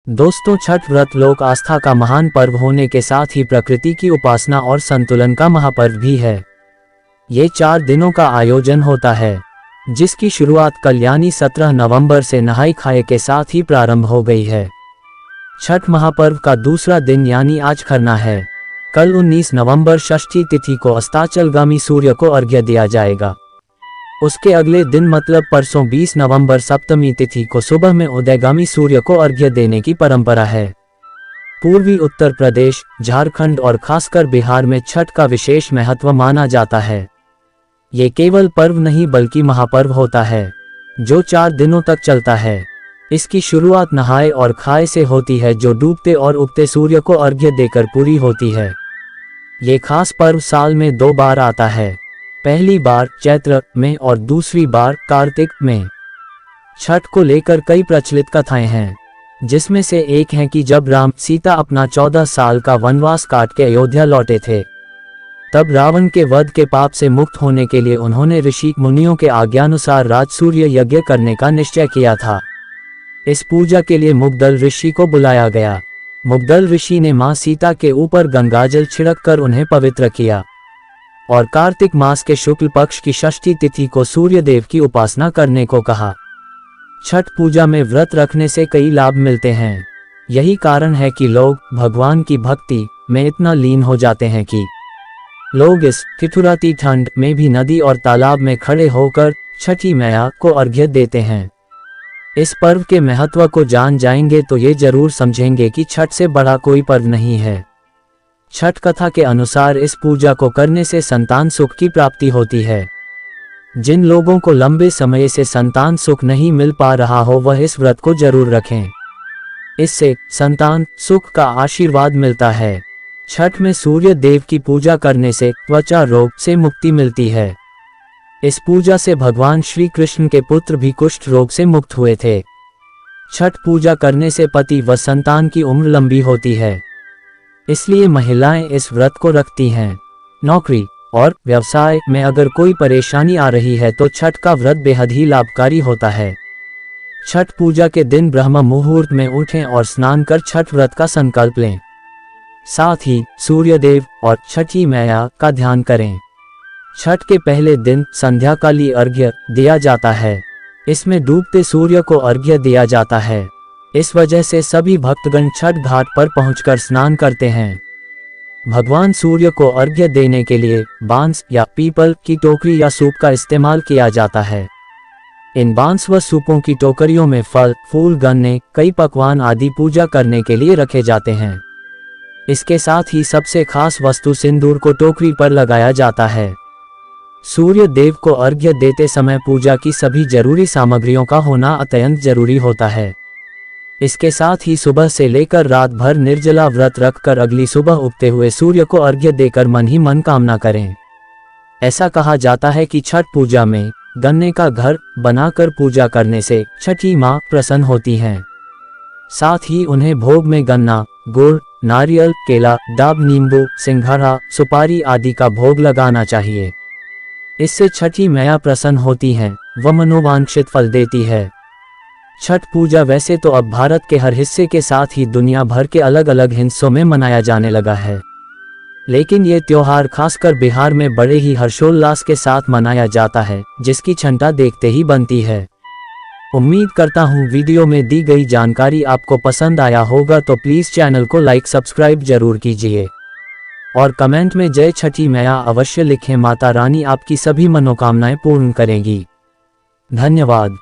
दोस्तों, छठ व्रत लोक आस्था का महान पर्व होने के साथ ही प्रकृति की उपासना और संतुलन का महापर्व भी है। ये 4 दिनों का आयोजन होता है, जिसकी शुरुआत कल यानी 17 नवंबर से नहाई खाए के साथ ही प्रारंभ हो गई है। छठ महापर्व का दूसरा दिन यानी आज खरना है। कल 19 नवंबर षष्ठी तिथि को अस्ताचलगामी सूर्य को अर्घ्य दिया जाएगा। उसके अगले दिन मतलब परसों 20 नवंबर सप्तमी तिथि को सुबह में उदयगामी सूर्य को अर्घ्य देने की परंपरा है। पूर्वी उत्तर प्रदेश, झारखंड और खासकर बिहार में छठ का विशेष महत्व माना जाता है। ये केवल पर्व नहीं बल्कि महापर्व होता है, जो 4 दिनों तक चलता है। इसकी शुरुआत नहाए और खाए से होती है, जो डूबते और उगते सूर्य को अर्घ्य देकर पूरी होती है। ये खास पर्व साल में 2 बार आता है, पहली बार चैत्र में और दूसरी बार कार्तिक में। छठ को लेकर कई प्रचलित कथाएं हैं, जिसमें से एक है कि जब राम सीता अपना 14 साल का वनवास काट के अयोध्या लौटे थे, तब रावण के वध के पाप से मुक्त होने के लिए उन्होंने ऋषि मुनियों के आज्ञानुसार राजसूर्य यज्ञ करने का निश्चय किया था। इस पूजा के लिए मुग्दल ऋषि को बुलाया गया। मुग्दल ऋषि ने मां सीता के ऊपर गंगाजल छिड़क कर उन्हें पवित्र किया और कार्तिक मास के शुक्ल पक्ष की षष्ठी तिथि को सूर्य देव की उपासना करने को कहा। छठ पूजा में व्रत रखने से कई लाभ मिलते हैं। यही कारण है कि लोग भगवान की भक्ति में इतना लीन हो जाते हैं कि लोग इस ठिठुराती ठंड में भी नदी और तालाब में खड़े होकर छठी मैया को अर्घ्य देते हैं। इस पर्व के महत्व को जान जाएंगे तो ये जरूर समझेंगे कि छठ से बड़ा कोई पर्व नहीं है। छठ कथा के अनुसार इस पूजा को करने से संतान सुख की प्राप्ति होती है। जिन लोगों को लंबे समय से संतान सुख नहीं मिल पा रहा हो, वह इस व्रत को जरूर रखें। इससे संतान सुख का आशीर्वाद मिलता है। छठ में सूर्य देव की पूजा करने से त्वचा रोग से मुक्ति मिलती है। इस पूजा से भगवान श्री कृष्ण के पुत्र भी कुष्ठ रोग से मुक्त हुए थे। छठ पूजा करने से पति व संतान की उम्र लंबी होती है, इसलिए महिलाएं इस व्रत को रखती हैं। नौकरी और व्यवसाय में अगर कोई परेशानी आ रही है तो छठ का व्रत बेहद ही लाभकारी होता है। छठ पूजा के दिन ब्रह्म मुहूर्त में उठें और स्नान कर छठ व्रत का संकल्प लें। साथ ही सूर्य देव और छठी मैया का ध्यान करें। छठ के पहले दिन संध्याकाली अर्घ्य दिया जाता है। इसमें डूबते सूर्य को अर्घ्य दिया जाता है। इस वजह से सभी भक्तगण छठ घाट पर पहुंचकर स्नान करते हैं। भगवान सूर्य को अर्घ्य देने के लिए बांस या पीपल की टोकरी या सूप का इस्तेमाल किया जाता है। इन बांस व सूपों की टोकरियों में फल, फूल, गन्ने, कई पकवान आदि पूजा करने के लिए रखे जाते हैं। इसके साथ ही सबसे खास वस्तु सिंदूर को टोकरी पर लगाया जाता है। सूर्य देव को अर्घ्य देते समय पूजा की सभी जरूरी सामग्रियों का होना अत्यंत जरूरी होता है। इसके साथ ही सुबह से लेकर रात भर निर्जला व्रत रखकर अगली सुबह उगते हुए सूर्य को अर्घ्य देकर मन ही मन कामना करें। ऐसा कहा जाता है कि छठ पूजा में गन्ने का घर बनाकर पूजा करने से छठी माँ प्रसन्न होती हैं। साथ ही उन्हें भोग में गन्ना, गुड़, नारियल, केला, डाब, नींबू, सिंघाड़ा, सुपारी आदि का भोग लगाना चाहिए। इससे छठी मैया प्रसन्न होती हैं व मनोवांछित फल देती है। छठ पूजा वैसे तो अब भारत के हर हिस्से के साथ ही दुनिया भर के अलग अलग हिस्सों में मनाया जाने लगा है, लेकिन ये त्योहार खासकर बिहार में बड़े ही हर्षोल्लास के साथ मनाया जाता है, जिसकी क्षमता देखते ही बनती है। उम्मीद करता हूँ वीडियो में दी गई जानकारी आपको पसंद आया होगा, तो प्लीज़ चैनल को लाइक सब्सक्राइब जरूर कीजिए और कमेंट में जय छठी मैया अवश्य लिखें। माता रानी आपकी सभी मनोकामनाएं पूर्ण करेंगी। धन्यवाद।